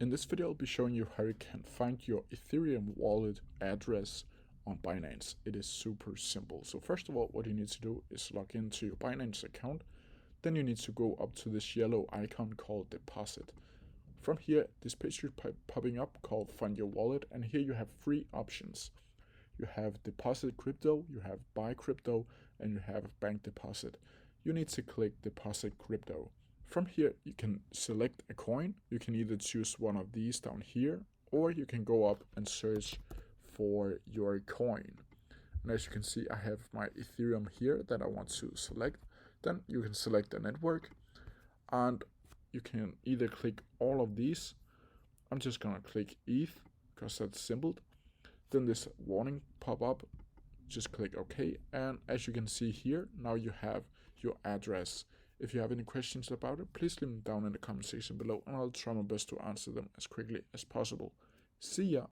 In this video, I'll be showing you how you can find your Ethereum wallet address on Binance. It is super simple. So first of all, what you need to do is log into your Binance account. Then you need to go up to this yellow icon called deposit. From here, this page should be popping up called find your wallet, and here you have three options. You have deposit crypto, you have buy crypto, and you have bank deposit. You need to click deposit crypto. From here, you can select a coin. You can either choose one of these down here, or you can go up and search for your coin. And as you can see, I have my Ethereum here that I want to select. Then you can select the network, and you can either click all of these. I'm just gonna click ETH because that's simple. Then this warning pop up, just click OK, and as you can see here, now you have your address. If you have any questions about it, please leave them down in the comment section below, and I'll try my best to answer them as quickly as possible. See ya!